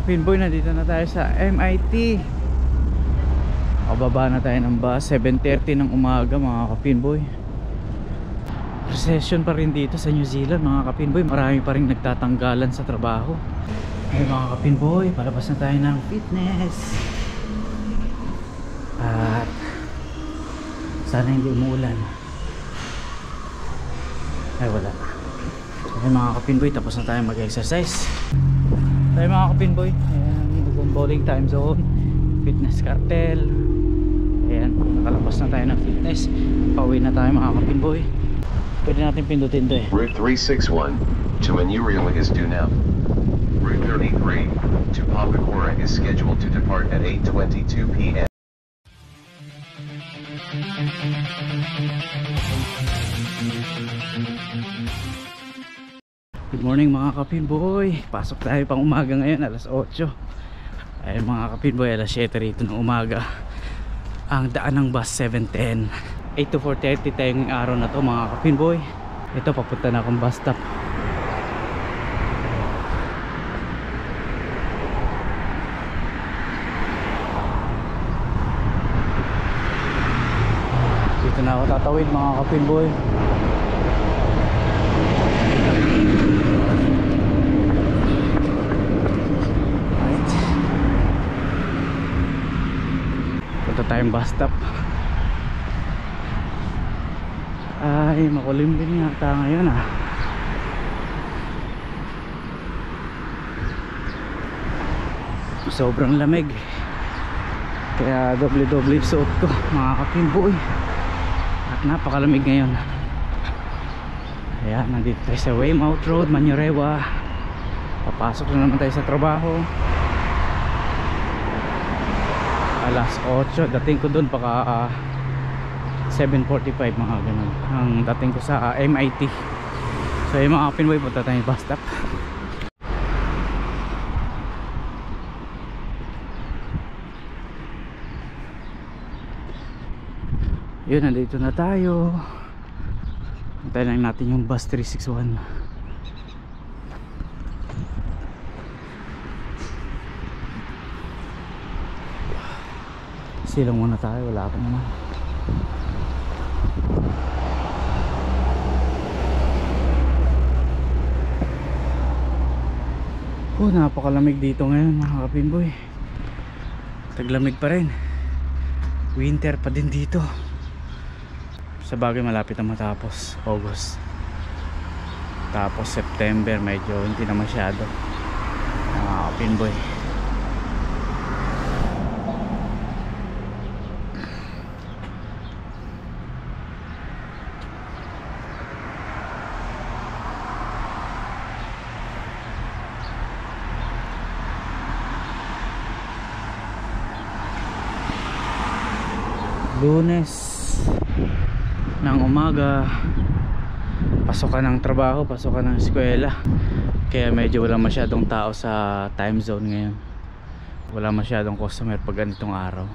kapinboy, nandito na tayo sa MIT. Pababa na tayo ng bus, 7:30 ng umaga mga kapinboy. Recession pa rin dito sa New Zealand mga kapinboy. Marami pa rin nagtatanggalan sa trabaho. Ay mga kapinboy, palabas na tayo ng fitness. At sana hindi umuulan. Ay wala. Ay mga kapinboy, tapos na tayo mag-exercise. Tayo mga kapinboy, ayan, bowling time zone, fitness cartel. Ayan, nakalabas na tayo ng fitness. Pauwi na tayo mga kapinboy. Pwede natin pindutin to eh. Route 361 to Manurewa is due now. Route 33 to Papakura is scheduled to depart at 8:22 p.m. Good morning mga kapinboy. Pasok tayo pang umaga ngayon, alas 8. Ay mga kapinboy, alas 7 rito ng umaga. Ang daan ng bus 7:10. 8 to 4:30 tayo ngayong araw na to mga kapinboy. Ito, papunta na akong bus stop. Dito na ako tatawid mga kapinboy. Right. Punta tayong bus stop. Ay, makulim din yata ngayon ah. Sobrang lamig. Kaya doble-doble suot ko mga kapinboy. At napakalamig ngayon. Ayan, nandito tayo sa Weymouth Road, Manurewa. Papasok na naman tayo sa trabaho. Alas 8, dating ko doon baka 7:45 mga ganun ang dating ko sa MIT. So yung mga kapinboy, punta tayo bus stop. Yun, nandito na tayo. Hintayin lang natin yung bus 361. Silang muna tayo, wala pa naman. Oh, napakalamig dito ngayon mga kapinboy. Taglamig pa rin. Winter pa din dito. Sa bagay malapit na matapos August. Tapos September medyo hindi na masyado mga kapinboy. Lunes ng umaga, pasok ka ng trabaho, pasok ka ng eskwela, kaya medyo wala masyadong tao sa time zone ngayon. Wala masyadong customer pag ganitong araw.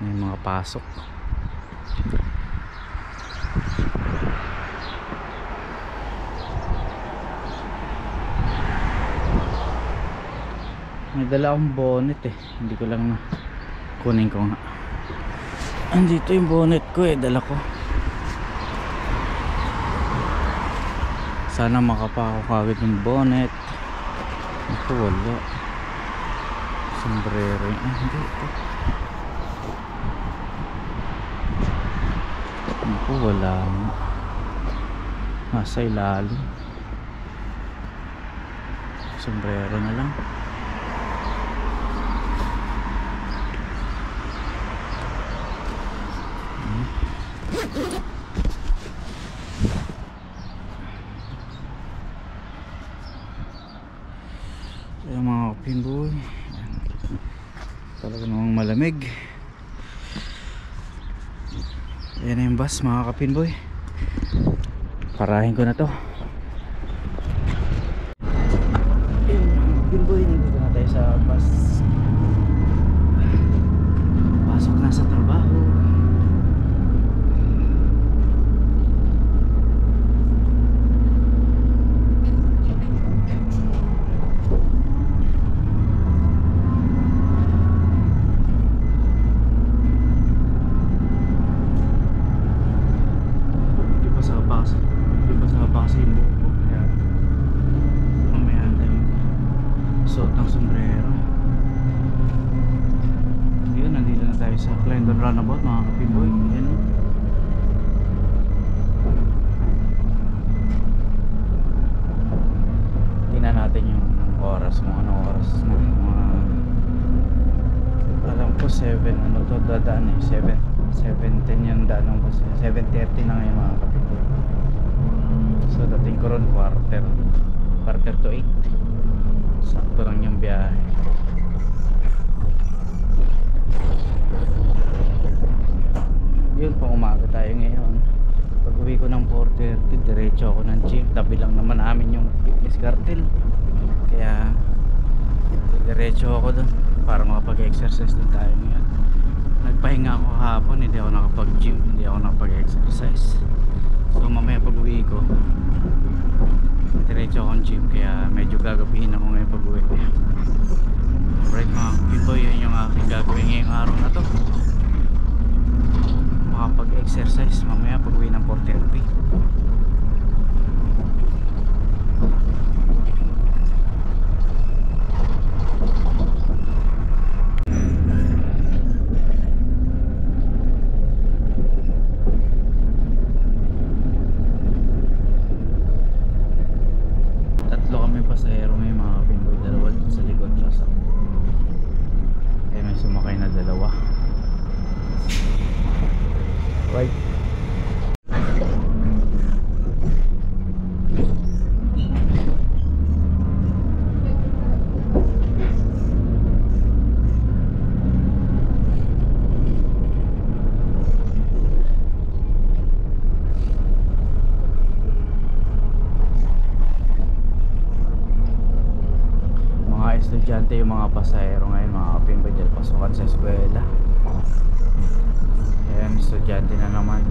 May mga pasok. May dala akong bonnet eh, hindi ko lang na kunin ko nga. Andito yung bonnet ko eh, dala ko. Sana makapa ako kagad yung bonnet. Ito wala. Sombrero yun. Ah, hindi ito. Ito wala na. Nasa ilalim. Sombrero na lang. Ayan mga kapinboy, talaga namang malamig. Ayan na yung bus mga kapinboy. Parahin ko na to. Ayan mga kapinboy, nandito na tayo sa bus. Pasok na sa trabaho. mahaba kasi yung buhok ko, kaya mamaya tayo suot ng sombrero. Yun, nandito na tayo sa Clendon Runabout mga kapinboy. Yan, tingnan natin yung oras, mga anong oras na mga, alam ko 7 ano to dadaan eh, 7:10 yung daan ng bus, 7:30 na ngayon mga kapitol. So dating ko ron quarter to 8, sakto lang yung biyahe. Yun, pang umaga tayo ngayon. Pag uwi ko ng 4:30, diretso ako ng gym. Tabi lang naman namin yung fitness cartel, kaya diretso ako dun para makapag-exercise din tayo ngayon. Nagpahinga ako kahapon, hindi ako nakapag-gym, hindi ako nakapag-exercise. So mamaya pag uwi ko, diretso akong gym, kaya medyo gagabihin ako ngayon pag uwi. Alright mga people, yun yung aking gagawin ngayong araw na to. Makapag-exercise mamaya pag uwi ng 4:30. Tatlo kami pasahero ngayon mga kapinboy, dalawa dun sa likod, tapos ako. Eh may sumakay na dalawa. Right. Mga estudyante yung mga pasahero ngayon mga kapinboy, dahil pasukan sa eskwela. Ayan, estudyante na naman.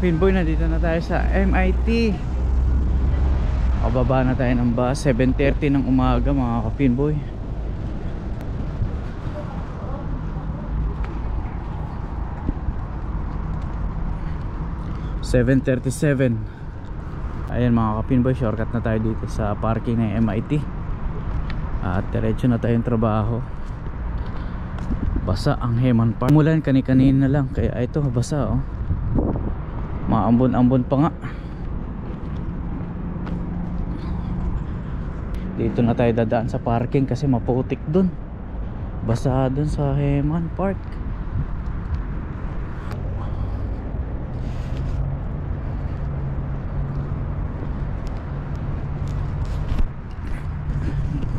Pinboy, nandito na tayo sa MIT. Pababa na tayo ng bus, 7:30 ng umaga mga kapinboy. (7:37). Ayan mga kapinboy, shortcut na tayo dito sa parking ng MIT. At diretso na tayong trabaho. Basa ang Heman Park. Mulan kani-kanina lang, kaya ito basa oh. Maambon-ambon pa nga. Dito na tayo dadaan sa parking kasi maputik dun. Basa dun sa Heman Park.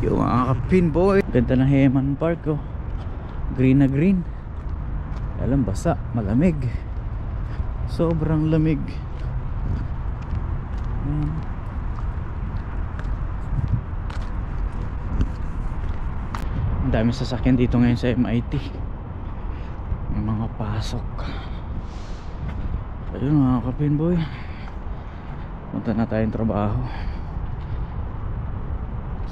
Yung mga kapinboy, ganda ng Heman Park oh. Green na green. Alam, basa, malamig. Sobrang lamig. Ang dami sasakyan dito ngayon sa MIT. May mga pasok. Ayun mga kapinboy, punta na tayong trabaho.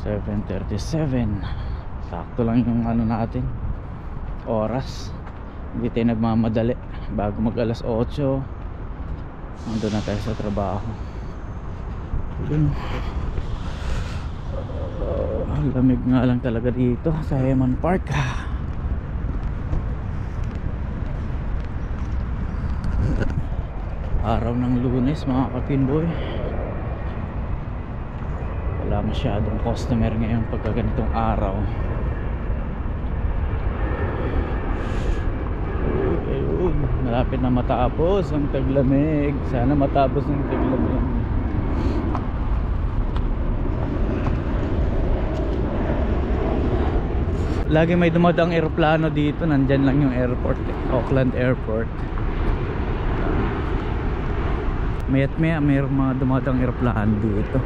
7:37. Sakto lang yung ano natin, oras. Hindi tayo nagmamadali. Bago mag alas 8 nandun na tayo sa trabaho. Yun. Lamig nga lang talaga dito sa Heman Park. Araw ng Lunes mga kapinboy. Wala masyadong customer ngayon pagka ganitong araw. Ayun, malapit na matapos ang taglamig. Sana matapos ang taglamig. Lagi may dumadang eroplano dito. Nandyan lang yung airport, Auckland Airport. Maya't maya mayroong mga dumadang eroplano dito.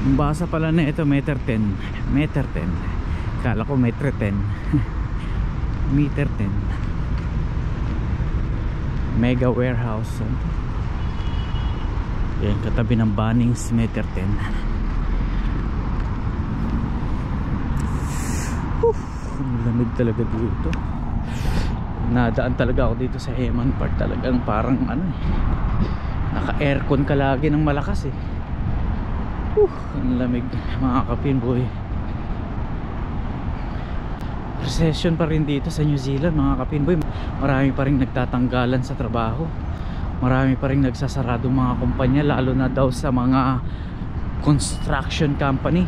Ang basa pala na ito, meter 10. Meter 10. Kala ko meter 10. Meter 10. Mega warehouse. Yan, katabi ng Bunnings, meter 10. Ang lamig talaga dito. Nadaan talaga ako dito sa Heman Park. Talagang parang ano eh, naka-aircon ka lagi ng malakas eh. Ang lamig mga kapinboy. Recession pa rin dito sa New Zealand mga kapinboy. Marami pa rin nagtatanggalan sa trabaho. Marami pa rin nagsasarado mga kumpanya, lalo na daw sa mga construction company.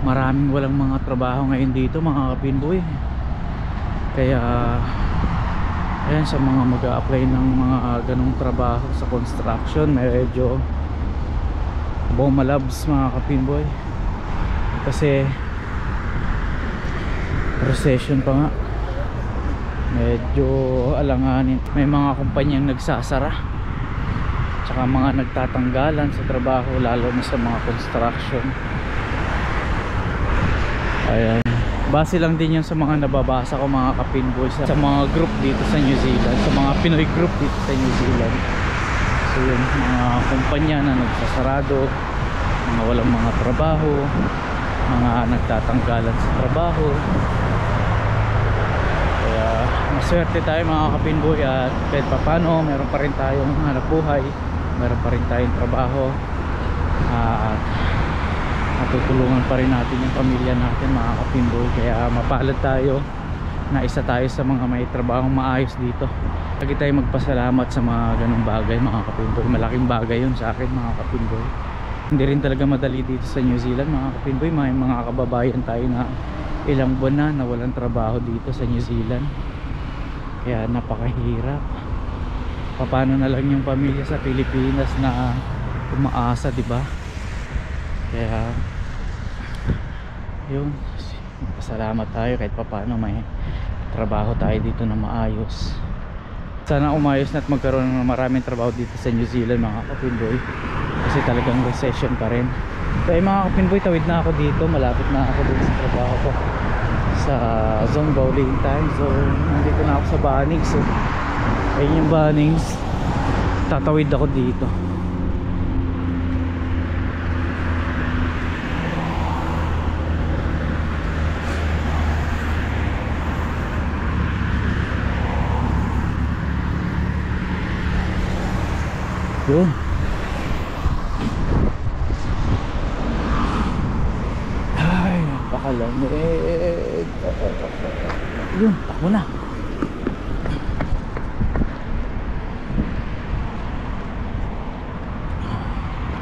Maraming walang mga trabaho ngayon dito mga kapinboy. Kaya ayan, sa mga mag-a-apply ng mga ganong trabaho sa construction, medyo bumalabs mga kapinboy, kasi recession pa nga, medyo alanganin. May mga kumpanyang nagsasara, tsaka mga nagtatanggalan sa trabaho, lalo na sa mga construction. Ayan, base lang din yun sa mga nababasa ko mga kapinboy, sa mga group dito sa New Zealand, sa mga Pinoy group dito sa New Zealand. So yun, mga kumpanya na nagsasarado, mga walang mga trabaho, mga nagtatanggalan sa trabaho. Kaya maswerte tayo mga kapinboy, at kahit papano meron pa rin tayong hanap buhay, meron pa rin tayong trabaho, at matutulungan pa rin natin yung pamilya natin mga kapinboy. Kaya mapalad tayo na isa tayo sa mga may trabahong maayos dito. Lagi tayo magpasalamat sa mga ganung bagay mga kapinboy. Malaking bagay yun sa akin mga kapinboy. Hindi rin talaga madali dito sa New Zealand mga kapinboy. May mga kababayan tayo na ilang buwan na walang trabaho dito sa New Zealand. Kaya napakahirap. Paano na lang yung pamilya sa Pilipinas na umaasa, di ba? Kaya yun, pasalamat tayo kahit paano may trabaho tayo dito na maayos. Sana umayos na at magkaroon ng maraming trabaho dito sa New Zealand mga kapinboy, kasi talagang recession pa rin. So mga kapinboy, tawid na ako dito, malapit na ako dito sa trabaho ko sa Zone Bowling Time. So nandito na ako sa Bunnings. So ayun yung Bunnings, tatawid ako dito. Yun. Ay, napakalamig. Yun, takbo na.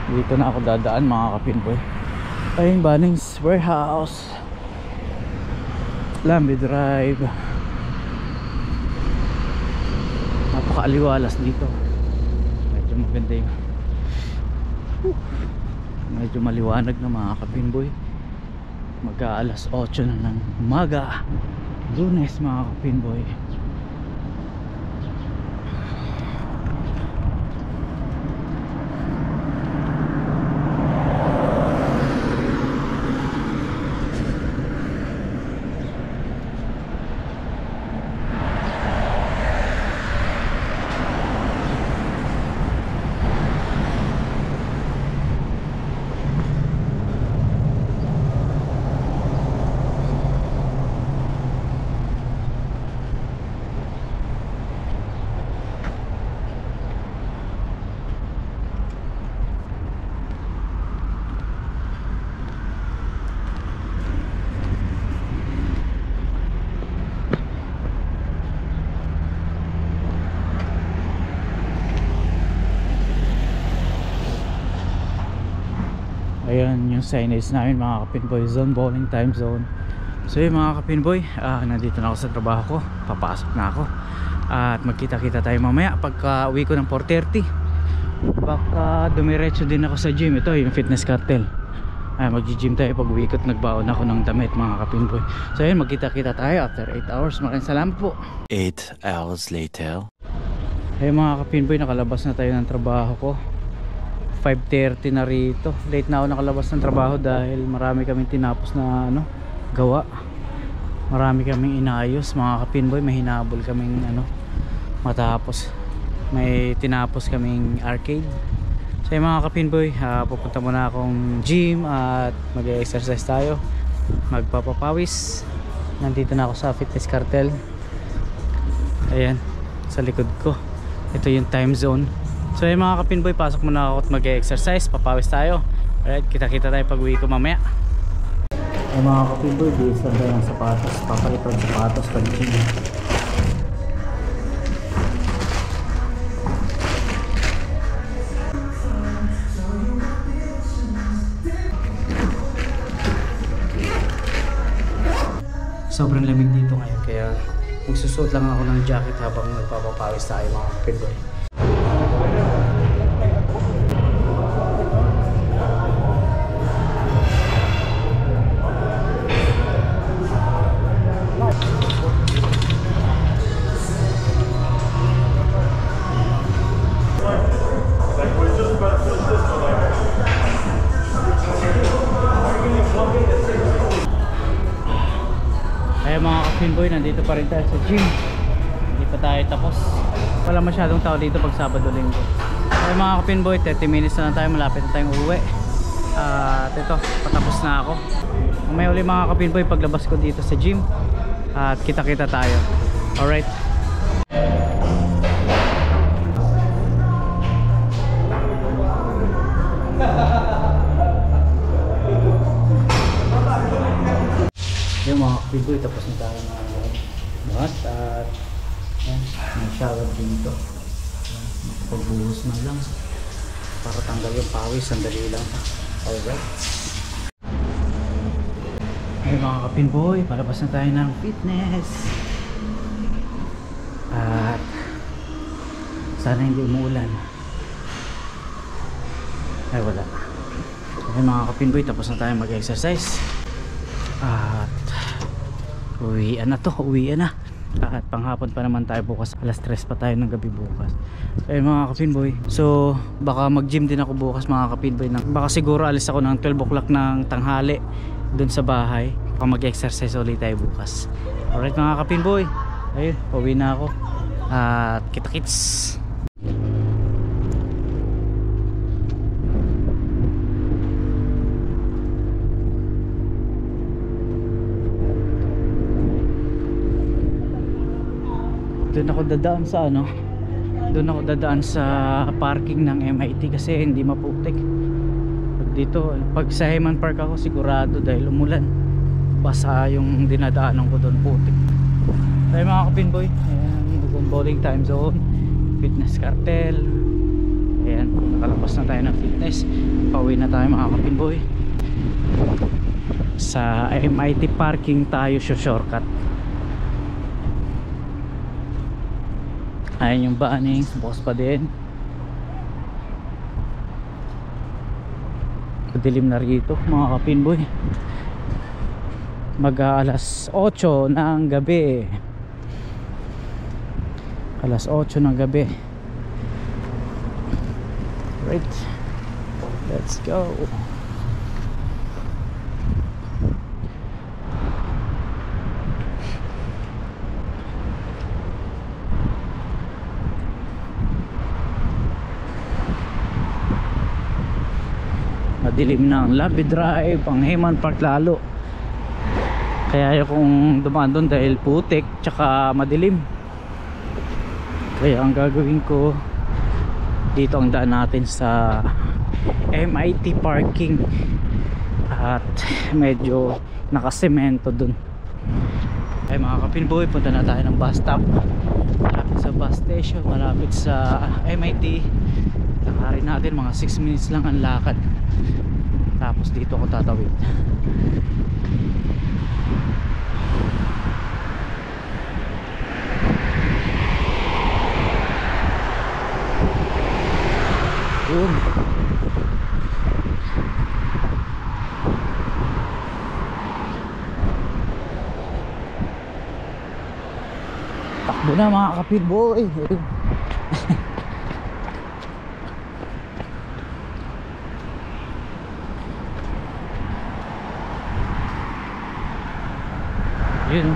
Dito na ako dadaan mga kapinboy. Ayun, Bunnings Warehouse, Lambe Drive. Napakaaliwalas dito. Maganda yung medyo maliwanag na mga kapinboy. Mag-aalas 8 na ng umaga. Lunes mga kapinboy. Ayan yung signage namin mga kapinboy, zone bowling time zone. So yun mga kapinboy, nandito na ako sa trabaho ko, papasok na ako. At magkita kita tayo mamaya pagka uwi ko ng 4:30. Baka dumiretso din ako sa gym. Ito yung Fitness Cartel. Mag-gym tayo pag uwi ko at nagbaon ako ng damit mga kapinboy. So yun, magkita kita tayo after 8 hours. Maraming salamat po. 8 hours later. Ayun mga kapinboy, nakalabas na tayo ng trabaho ko. 5:30 na rito. Late na ako nakalabas ng trabaho dahil marami kaming tinapos na gawa. Marami kaming inayos mga kapinboy. May hinabol kaming matapos. May tinapos kaming arcade. So yung mga kapinboy, pupunta muna akong gym at mag-exercise tayo, magpapapawis. Nandito na ako sa Fitness Cartel. Ayan, sa likod ko. Ito yung time zone. So yung mga kapinboy, pasok muna ako at mag-exercise, papawis tayo. Alright, kita-kita tayo pag uwi ko mamaya. Ay mga kapinboy, bihis lang tayo ng sapatos. Papalit ang sapatos pag gym. Sobrang lamig dito ngayon, kaya magsusuot lang ako ng jacket habang nagpapapawis tayo mga kapinboy. Ayun mga kapinboy, nandito pa rin tayo sa gym. Hindi pa tayo tapos. Wala masyadong tao dito pag Sabado Linggo. Ayun mga kapinboy, 30 minutes na lang tayo, malapit na tayong uuwi. At ito, patapos na ako. May uli mga kapinboy paglabas ko dito sa gym. At kita-kita tayo. Alright. Yung mga kapinboy, tapos na tayo na buhat at may shower dito. Pagbuhos na lang para tanggal yung pawis, sandali lang. Alright. Ay mga kapinboy, palabas na tayo ng fitness. At sana hindi umuulan. Ay wala. Ay mga kapinboy, tapos na tayo mag-exercise. At uwian na. At panghapon pa naman tayo bukas. Alas 3 pa tayo ng gabi bukas. So mga kapinboy, so baka mag-gym din ako bukas mga kapinboy. Baka siguro alis ako ng 12 o'clock ng tanghali dun sa bahay. Baka mag-exercise ulit tayo bukas. Alright mga kapinboy, ayun, uwi na ako. At kita-kits. Doon ako dadaan sa parking ng MIT kasi hindi maputik. Pag sa Heman Park ako sigurado dahil umulan, basa yung dinadaanan ko doon, putik. Tayo mga kapinboy, ayan, bowling time zone, Fitness Cartel. Ayan, nakalabas na tayo ng fitness. Pauwi na tayo mga kapinboy. Sa MIT parking tayo shortcut. Ayan yung baaning, bukas pa din. Dilim na rito mga kapinboy. Alas 8 ng gabi. Alas 8 ng gabi. Right, let's go. Madilim na ang Labi Drive, ang Hayman Park lalo. Kaya kung dumaan doon dahil putik tsaka madilim. Kaya ang gagawin ko, dito ang daan natin sa MIT parking. At medyo nakasemento dun. Ay mga kapinboy, punta na tayo ng bus stop. Malapit sa bus station, malapit sa MIT. Lakarin natin, mga 6 minutes lang ang lakad. Tapos dito ako tatawid. Yun. Takbo na mga kapitboy. Yun.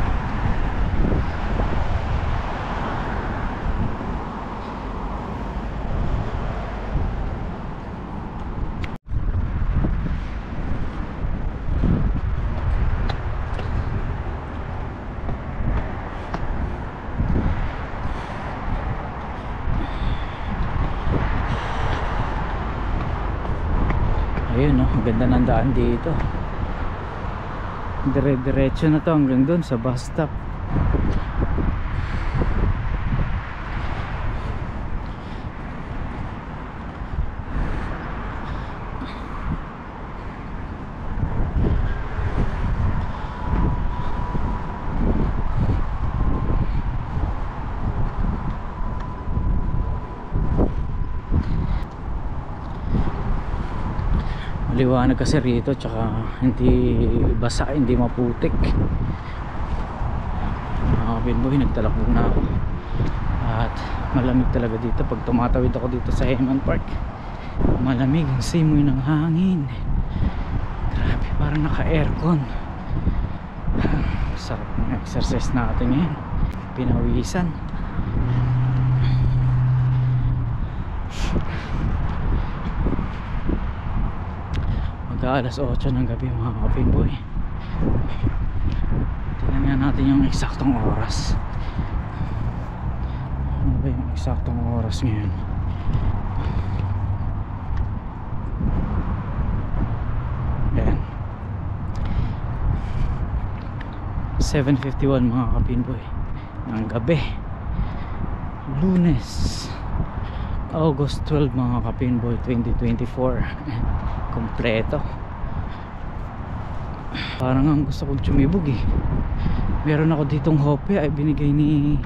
Ayun, no, ganda ng daan dito. Dire-diretso na to hanggang doon sa bus stop. Maliwanag kasi rito, tsaka hindi basa, hindi maputik. Mga kapitboy, nagtalakbo na ako. At malamig talaga dito pag tumatawid ako dito sa Hayman Park. Malamig ang simoy ng hangin. Grabe, parang naka-aircon. Sarap ng exercise natin ngayon. Pinawisan. Alas 8 ng gabi mga kapitboy. Tingnan nga natin yung eksaktong oras. Ano ba yung eksaktong oras ngayon? Ayan, 7:51 mga kapitboy ng gabi, Lunes August 12 mga kapitboy 2024. Kompleto. Parang ang gusto kong tsumibog eh. Meron ako ditong hope ay binigay ni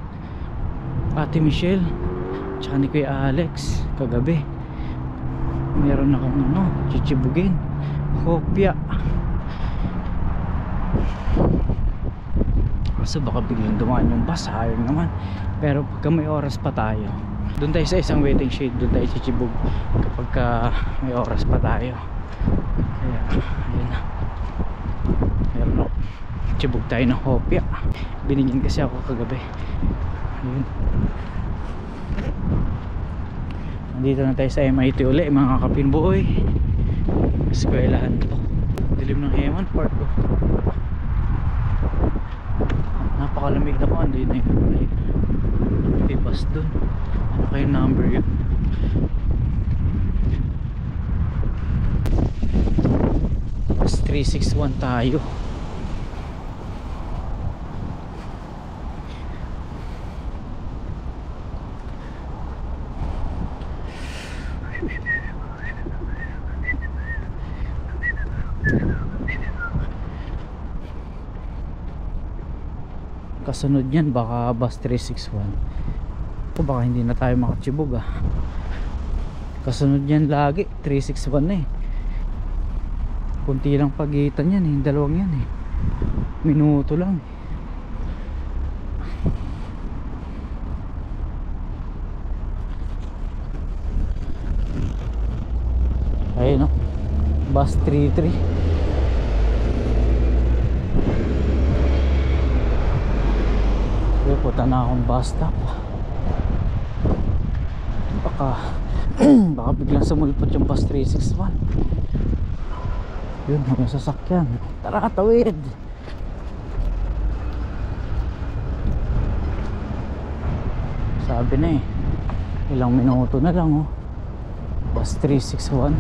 Ate Michelle tsaka ni Kuya Alex kagabi. Meron akong chichibugin, hopya. Kaso baka biglang dumaan yung bus, sayang naman. Pero pagka may oras pa tayo, doon tayo sa isang waiting shed, doon tayo chichibog kapag may oras pa tayo. Kaya ayun na, meron ako, chibog tayo ng hopya. Binigyan kasi ako kagabi. Ayun, nandito na tayo sa MIT uli mga kapinboy. Eskwelahan to. Dilim ng Hayman Park oh. Napakalamig naman. Hindi na yung may bus dun. Ano kayong number yun? Bus 361 tayo. Kasunod yan baka bus 361 o baka hindi na tayo makachibog Kasunod yan lagi 361 na kunti lang pagitan yan dalawang yan minuto lang. Ayun no, bus 33. Okay, punta na akong bus stop. Baka baka biglang sumulpot yung bus 361. Yun, may sasakyan. Tara, tawid. Sabi na eh, ilang minuto na lang oh. Bus 361.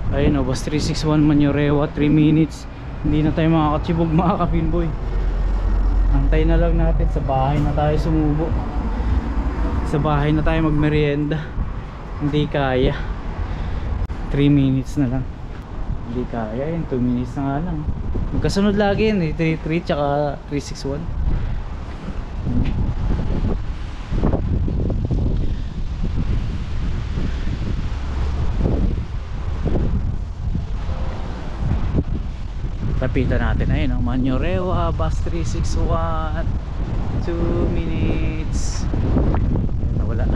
Ayun o, bus 361 Manurewa, 3 minutes. Hindi na tayo makakatsibog mga kapinboy. Antay na lang natin, sa bahay na tayo sumubo. Sa bahay na tayo magmerienda. Hindi kaya 3 minutes na lang. Hindi kaya yun, 2 minutes na nga lang. Magkasunod lagi yun eh, 33 tsaka 361. Lapitan natin ayun no? Manurewa, bus 361, 2 minutes. Nawala.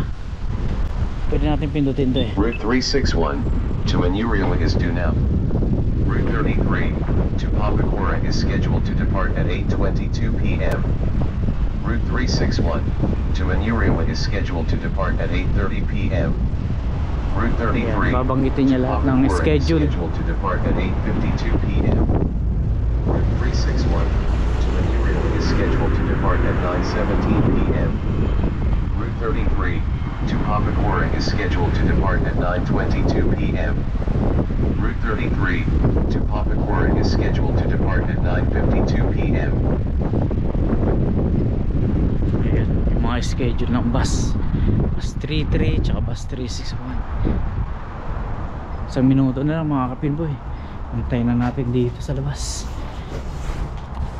Pwede natin pindutin to eh. Route 361 to Manurewa is due now. Route 33 to Papakura is scheduled to depart at 8:22 p.m. Route 361 to Manurewa is scheduled to depart at 8:30 p.m. Route 33 Ayan, babanggitin niya to lahat ng Papakura is schedule. scheduled to depart at 8:52 p.m. Route 361 to Manurewa is scheduled to depart at 9:17 p.m. Route 33 to Papakura is scheduled to depart at 9:22 p.m. Route 33 to Papakura is scheduled to depart at 9:52 p.m. Ayan, yung mga schedule ng bus. Bus 33 tsaka bus 361. Sa minuto na lang mga kapinboy. Antayin na natin dito sa labas.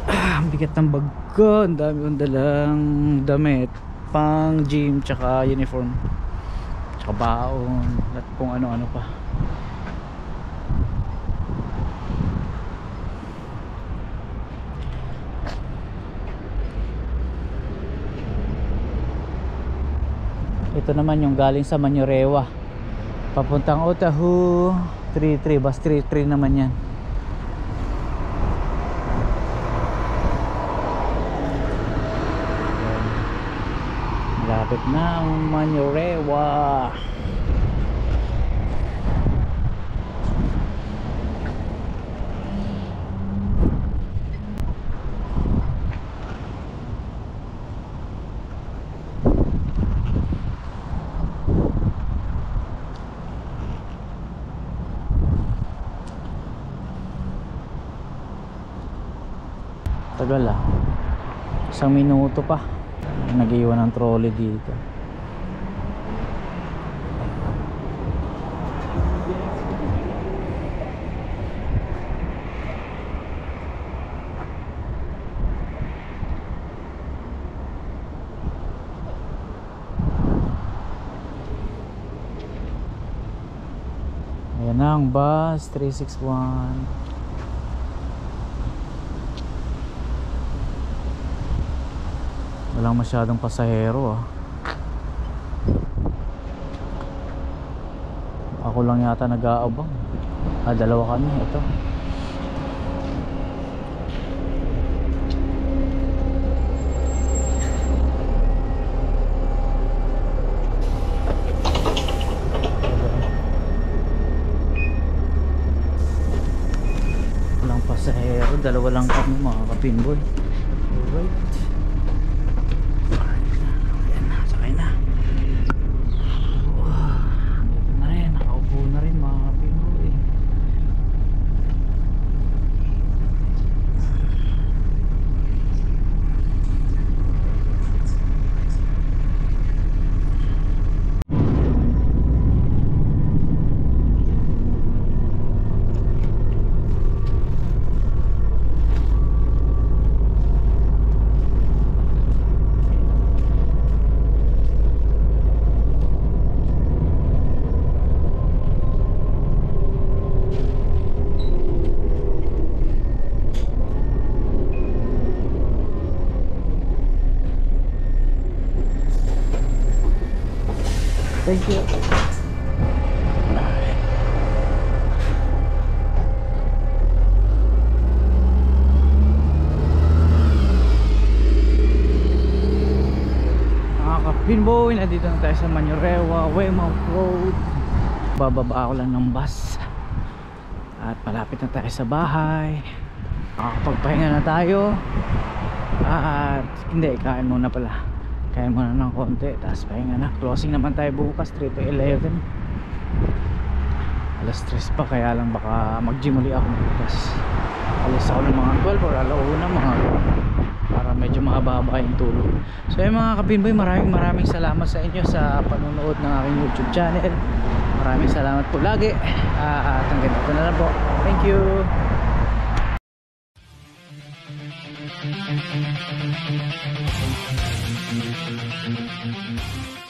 Ang bigat ng bag ko. Ang dami kong dalang damit, pang gym tsaka uniform, tsaka baon at kung ano-ano pa. Ito naman yung galing sa Manurewa papuntang Otahu, 33 bus 33 naman yan. Malapit na ang Manurewa. Tagal ah, 1 minuto pa. Nag-iwan ng trolley dito. Ayan na ang bus 361. Walang masyadong pasahero ah. Ako lang yata nag-aabang. Dalawa kami. Ito walang pasahero. Dalawa lang kami mga kapinboy. Alright. Thank you. Mga kapinboy, nandito na tayo sa Manurewa, Weymouth Road. Bababa ako lang ng bus at malapit na tayo sa bahay. Makakapagpahinga na tayo. At hindi, kain muna pala. Kain muna ng konti, tapos pahinga na. Closing naman tayo bukas, 3 to 11. Alas 3 pa, kaya lang baka mag-gym ulit ako bukas. Alis ako ng mga 12 or alauna mga para medyo mahaba yung tulog. So yung mga kapinboy, maraming salamat sa inyo sa panonood ng aking YouTube channel. Maraming salamat po lagi. At hanggang dito na lang po. Thank you. Thank you.